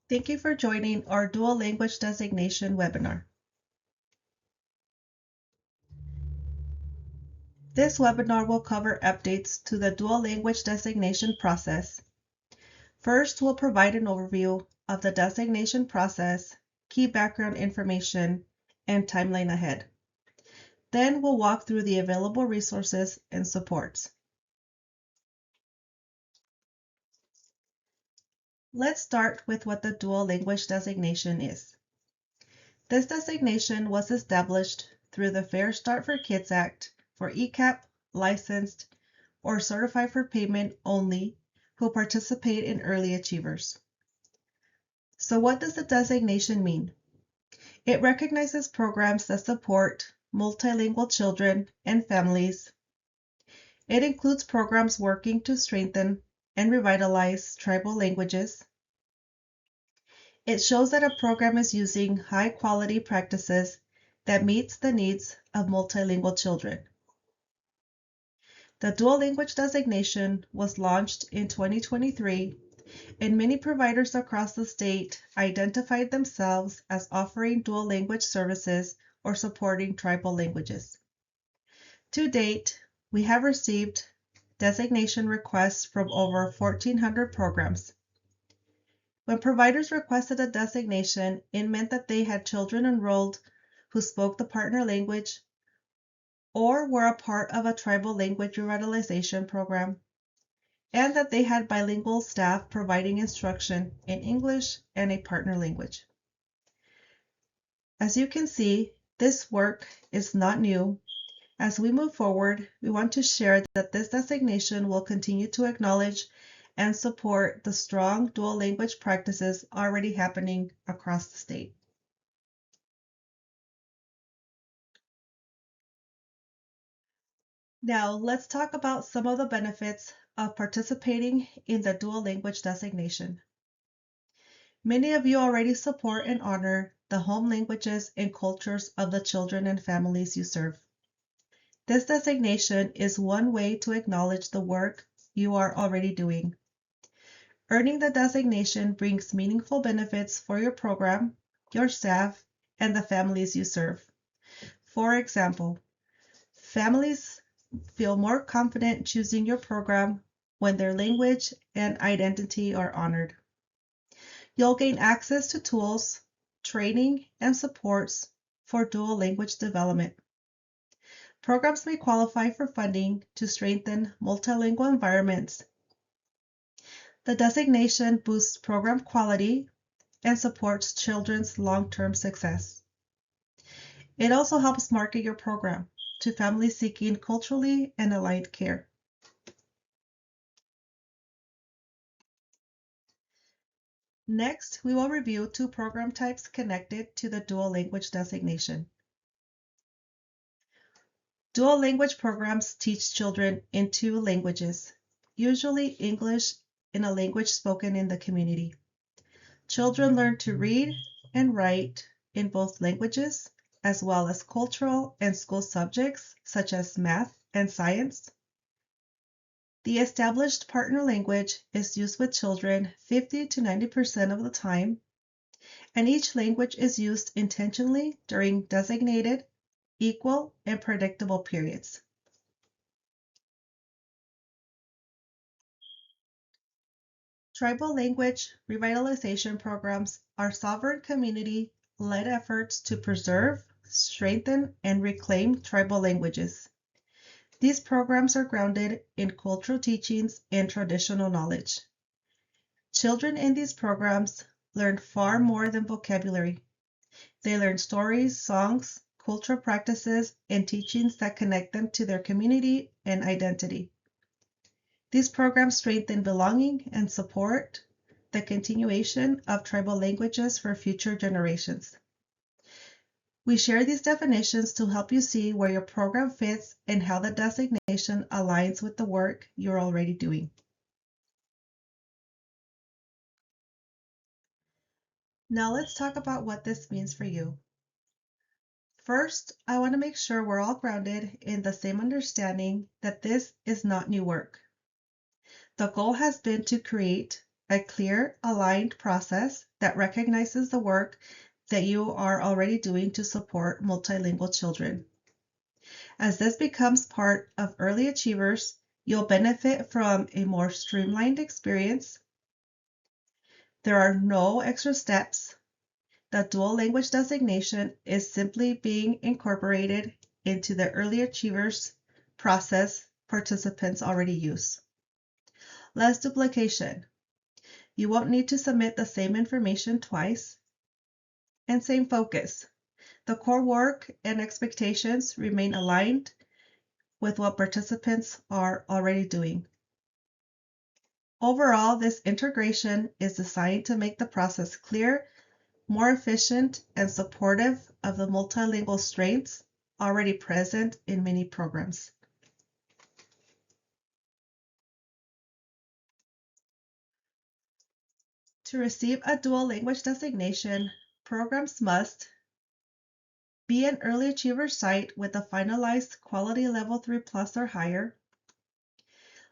Thank you for joining our Dual Language Designation webinar. This webinar will cover updates to the Dual Language Designation process. First, we'll provide an overview of the designation process, key background information, and timeline ahead. Then we'll walk through the available resources and supports. Let's start with what the Dual Language Designation is. This designation was established through the Fair Start for Kids Act for ECAP, licensed, or certified for payment only who participate in early achievers. So what does the designation mean? It recognizes programs that support multilingual children and families. It includes programs working to strengthen and revitalize tribal languages. It shows that a program is using high-quality practices that meets the needs of multilingual children. The Dual Language Designation was launched in 2023, and many providers across the state identified themselves as offering dual language services or supporting tribal languages. To date, we have received designation requests from over 1,400 programs. When providers requested a designation, it meant that they had children enrolled who spoke the partner language or were a part of a tribal language revitalization program, and that they had bilingual staff providing instruction in English and a partner language. As you can see, this work is not new. As we move forward, we want to share that this designation will continue to acknowledge and support the strong dual language practices already happening across the state. Now, let's talk about some of the benefits of participating in the dual language designation. Many of you already support and honor the home languages and cultures of the children and families you serve. This designation is one way to acknowledge the work you are already doing. Earning the designation brings meaningful benefits for your program, your staff, and the families you serve. For example, families feel more confident choosing your program when their language and identity are honored. You'll gain access to tools, training, and supports for dual language development. Programs may qualify for funding to strengthen multilingual environments. The designation boosts program quality and supports children's long-term success. It also helps market your program to families seeking culturally and aligned care. Next, we will review two program types connected to the dual language designation. Dual language programs teach children in two languages, usually English in a language spoken in the community. Children learn to read and write in both languages, as well as cultural and school subjects such as math and science. The established partner language is used with children 50 to 90% of the time, and each language is used intentionally during designated, equal, and predictable periods. Tribal language revitalization programs are sovereign community-led efforts to preserve, strengthen, and reclaim tribal languages. These programs are grounded in cultural teachings and traditional knowledge. Children in these programs learn far more than vocabulary. They learn stories, songs, cultural practices, and teachings that connect them to their community and identity. These programs strengthen belonging and support the continuation of tribal languages for future generations. We share these definitions to help you see where your program fits and how the designation aligns with the work you're already doing. Now let's talk about what this means for you. First, I want to make sure we're all grounded in the same understanding that this is not new work. The goal has been to create a clear, aligned process that recognizes the work that you are already doing to support multilingual children. As this becomes part of Early Achievers, you'll benefit from a more streamlined experience. There are no extra steps. The dual language designation is simply being incorporated into the Early Achievers process participants already use. Less duplication. You won't need to submit the same information twice. And same focus. The core work and expectations remain aligned with what participants are already doing. Overall, this integration is designed to make the process clear, more efficient, and supportive of the multilingual strengths already present in many programs. To receive a dual language designation, programs must be an early achiever site with a finalized quality level 3+ or higher,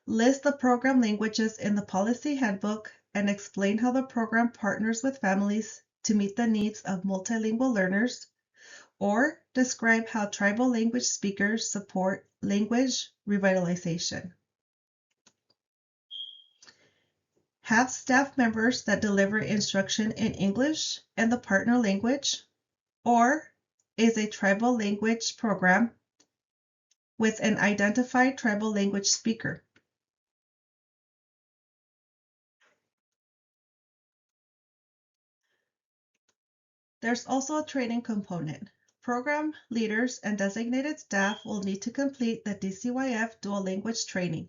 list the program languages in the policy handbook, and explain how the program partners with families to meet the needs of multilingual learners, or describe how tribal language speakers support language revitalization. Have staff members that deliver instruction in English and the partner language, or is a tribal language program with an identified tribal language speaker. There's also a training component. Program leaders and designated staff will need to complete the DCYF dual language training.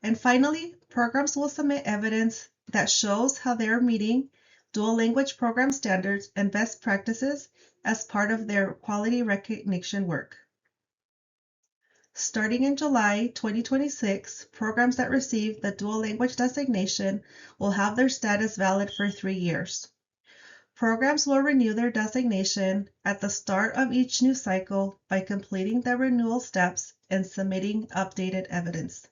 And finally, programs will submit evidence that shows how they are meeting dual language program standards and best practices as part of their quality recognition work. Starting in July 2026, programs that receive the dual language designation will have their status valid for 3 years. Programs will renew their designation at the start of each new cycle by completing the renewal steps and submitting updated evidence.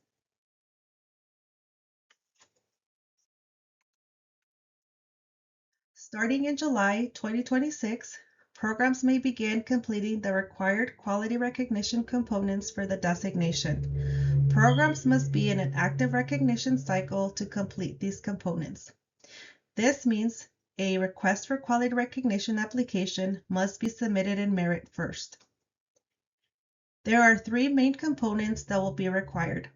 Starting in July 2026, programs may begin completing the required quality recognition components for the designation. Programs must be in an active recognition cycle to complete these components. This means a request for quality recognition application must be submitted in merit first. There are 3 main components that will be required.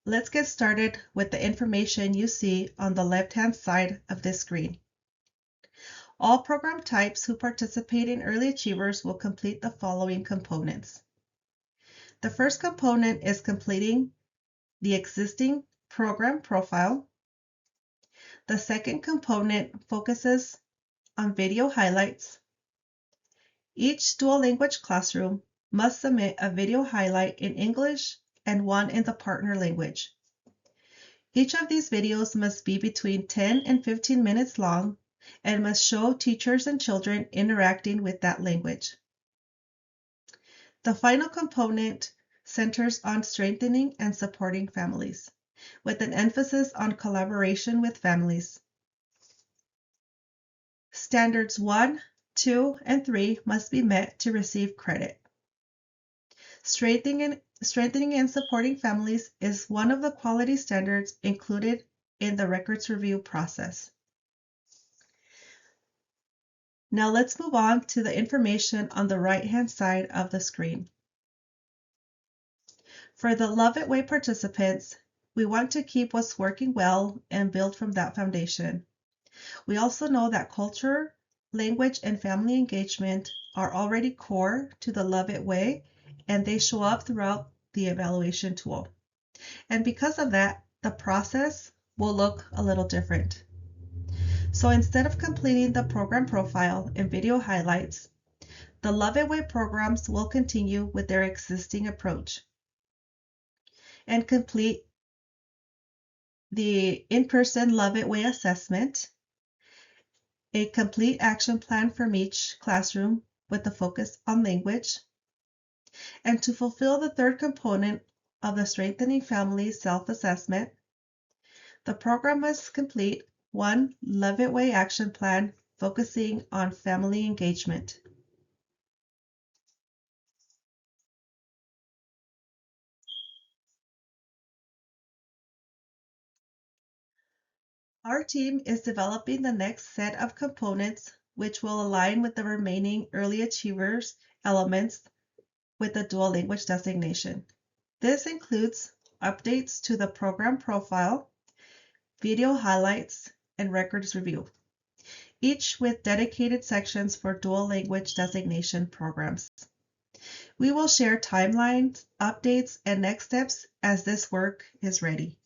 Let's get started with the information you see on the left-hand side of this screen. All program types who participate in Early Achievers will complete the following components. The first component is completing the existing program profile. The second component focuses on video highlights. Each dual language classroom must submit a video highlight in English and one in the partner language. Each of these videos must be between 10 and 15 minutes long and must show teachers and children interacting with that language. The final component centers on strengthening and supporting families, with an emphasis on collaboration with families. Standards 1, 2, and 3 must be met to receive credit. Strengthening and supporting families is one of the quality standards included in the records review process. Now let's move on to the information on the right-hand side of the screen. For the Love It Way participants, we want to keep what's working well and build from that foundation. We also know that culture, language, and family engagement are already core to the Love It Way, and they show up throughout the evaluation tool. And because of that, the process will look a little different. So instead of completing the program profile and video highlights, the Love It Way programs will continue with their existing approach and complete the in-person Love It Way assessment, a complete action plan from each classroom with a focus on language, and to fulfill the third component of the Strengthening Family self-assessment, The program must complete one Love It Way action plan focusing on family engagement. Our team is developing the next set of components which will align with the remaining early achievers elements with the dual language designation. This includes updates to the program profile, video highlights, and records review, each with dedicated sections for dual language designation programs. We will share timelines, updates, and next steps as this work is ready.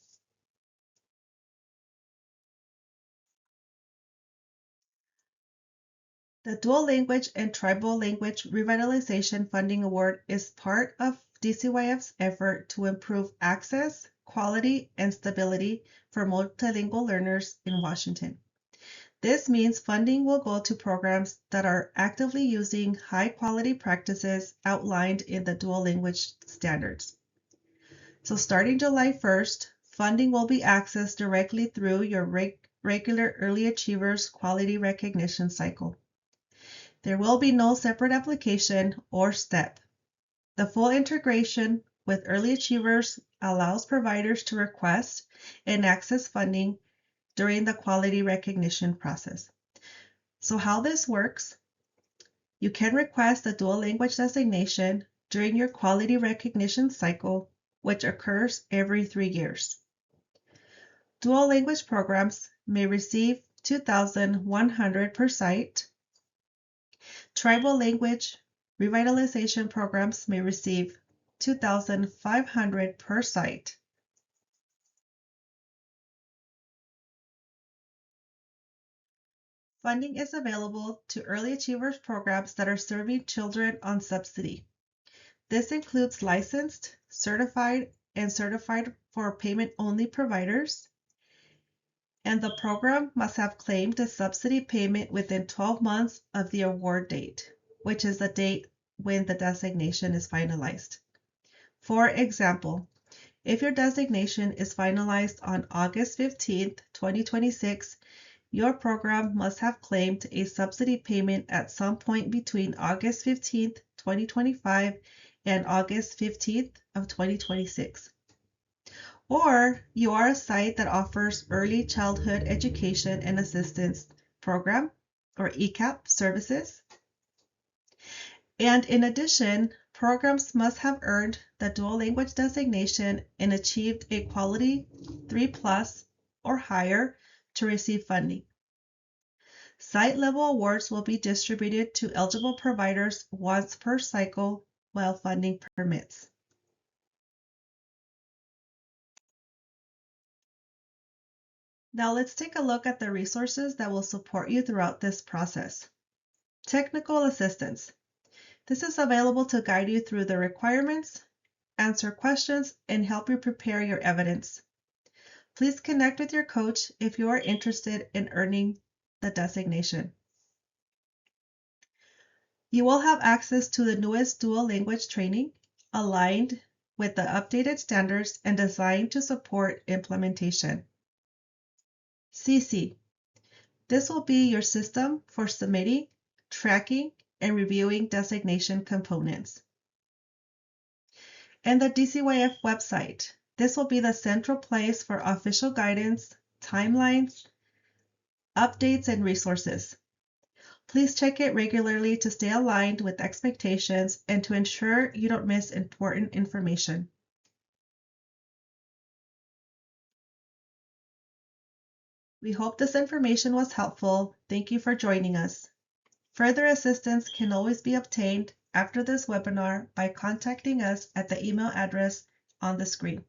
The Dual Language and Tribal Language Revitalization Funding Award is part of DCYF's effort to improve access, quality, and stability for multilingual learners in Washington. This means funding will go to programs that are actively using high-quality practices outlined in the dual language standards. So starting July 1st, funding will be accessed directly through your regular Early Achievers Quality Recognition cycle. There will be no separate application or step. The full integration with Early Achievers allows providers to request and access funding during the quality recognition process. So how this works, you can request a dual language designation during your quality recognition cycle, which occurs every 3 years. Dual language programs may receive $2,100 per site. Tribal language revitalization programs may receive $2,500 per site. Funding is available to early achievers programs that are serving children on subsidy. This includes licensed, certified, and certified for payment-only providers, and the program must have claimed the subsidy payment within 12 months of the award date, which is the date when the designation is finalized. For example, if your designation is finalized on August 15th, 2026, your program must have claimed a subsidy payment at some point between August 15th, 2025 and August 15th of 2026. Or you are a site that offers early childhood education and assistance program or ECAP services. And in addition, programs must have earned the dual language designation and achieved a quality 3+ or higher to receive funding. Site level awards will be distributed to eligible providers once per cycle while funding permits. Now let's take a look at the resources that will support you throughout this process. Technical assistance. This is available to guide you through the requirements, answer questions, and help you prepare your evidence. Please connect with your coach if you are interested in earning the designation. You will have access to the newest dual language training aligned with the updated standards and designed to support implementation. CC. This will be your system for submitting, tracking, and reviewing designation components. And the DCYF website. This will be the central place for official guidance, timelines, updates, and resources. Please check it regularly to stay aligned with expectations and to ensure you don't miss important information. We hope this information was helpful. Thank you for joining us. Further assistance can always be obtained after this webinar by contacting us at the email address on the screen.